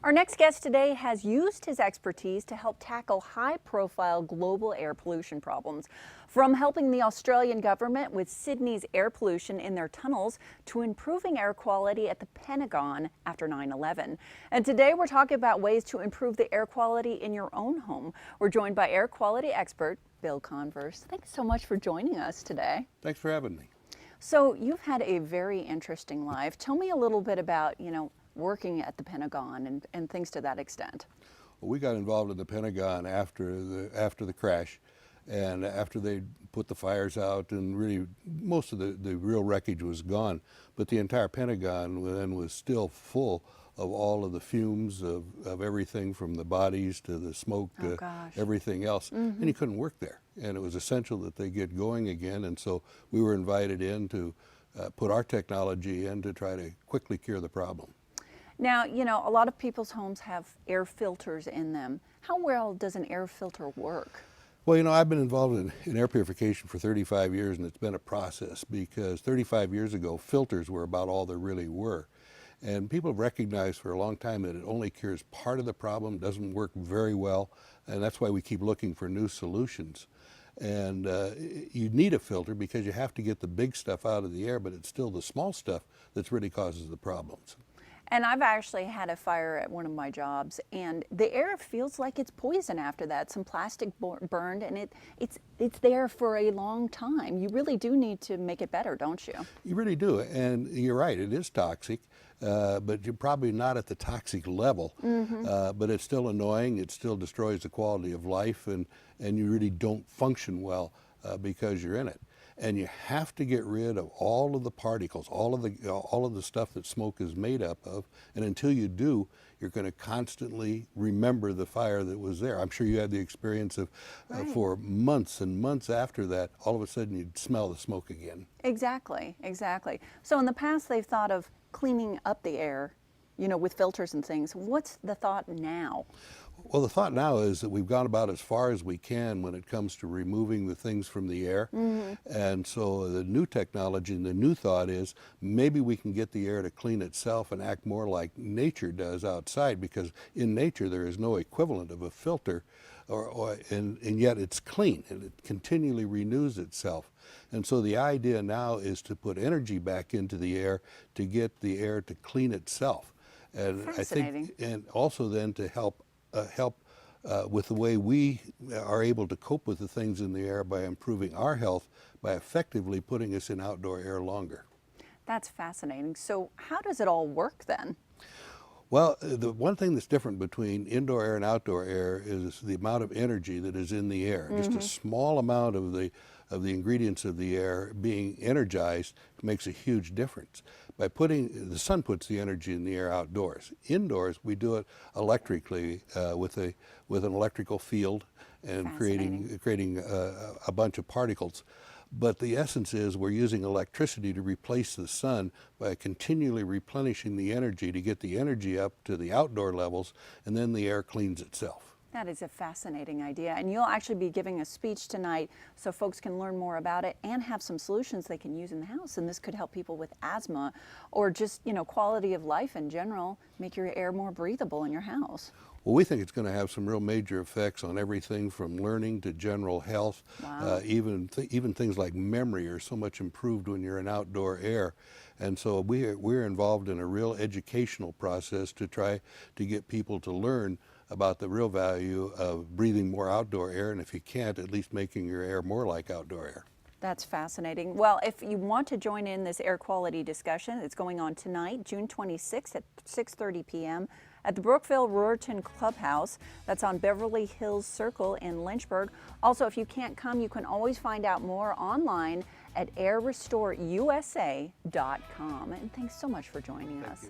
Our next guest today has used his expertise to help tackle high-profile global air pollution problems, from helping the Australian government with Sydney's air pollution in their tunnels to improving air quality at the Pentagon after 9/11. And today we're talking about ways to improve the air quality in your own home. We're joined by air quality expert Bill Converse. Thanks so much for joining us today. Thanks for having me. So you've had a very interesting life. Tell me a little bit about, working at the Pentagon and things to that extent. Well, we got involved in the Pentagon after the crash, and after they put the fires out, and really most of the real wreckage was gone, but the entire Pentagon then was still full of all of the fumes of everything from the bodies to the smoke to everything else. And you couldn't work there, and it was essential that they get going again. And so we were invited in to put our technology in to try to quickly cure the problem. Now, a lot of people's homes have air filters in them. How well does an air filter work? Well, I've been involved in air purification for 35 years, and it's been a process because 35 years ago, filters were about all there really were. And people have recognized for a long time that it only cures part of the problem, doesn't work very well, and that's why we keep looking for new solutions. And you need a filter because you have to get the big stuff out of the air, but it's still the small stuff that really causes the problems. And I've actually had a fire at one of my jobs, and the air feels like it's poison after that. Some plastic burned, and it's there for a long time. You really do need to make it better, don't you? You really do, and you're right, it is toxic, but you're probably not at the toxic level, but it's still annoying, it still destroys the quality of life, and you really don't function well because you're in it. And you have to get rid of all of the particles, all of the stuff that smoke is made up of. And until you do, you're going to constantly remember the fire that was there. I'm sure you had the experience of for months and months after that, all of a sudden you'd smell the smoke again. Exactly, exactly. So in the past, they've thought of cleaning up the air, with filters and things. What's the thought now? Well, the thought now is that we've gone about as far as we can when it comes to removing the things from the air. And so the new technology and the new thought is maybe we can get the air to clean itself and act more like nature does outside, because in nature there is no equivalent of a filter, and yet it's clean and it continually renews itself. And so the idea now is to put energy back into the air to get the air to clean itself. And I think, and also then to help with the way we are able to cope with the things in the air by improving our health by effectively putting us in outdoor air longer. That's fascinating. So how does it all work then? Well, the one thing that's different between indoor air and outdoor air is the amount of energy that is in the air. Just a small amount of the ingredients of the air being energized makes a huge difference. By the sun puts the energy in the air outdoors. Indoors, we do it electrically with an electrical field and creating a bunch of particles. But the essence is we're using electricity to replace the sun by continually replenishing the energy to get the energy up to the outdoor levels, and then the air cleans itself. That is a fascinating idea, and you'll actually be giving a speech tonight so folks can learn more about it and have some solutions they can use in the house. And this could help people with asthma or just, quality of life in general, make your air more breathable in your house. Well, we think it's going to have some real major effects on everything from learning to general health. Even things like memory are so much improved when you're in outdoor air. And so we're involved in a real educational process to try to get people to learn about the real value of breathing more outdoor air, and if you can't, at least making your air more like outdoor air. That's fascinating. Well, if you want to join in this air quality discussion, it's going on tonight, June 26th at 6:30 p.m. at the Brookville Ruritan Clubhouse. That's on Beverly Hills Circle in Lynchburg. Also, if you can't come, you can always find out more online at airrestoreusa.com. And thanks so much for joining us.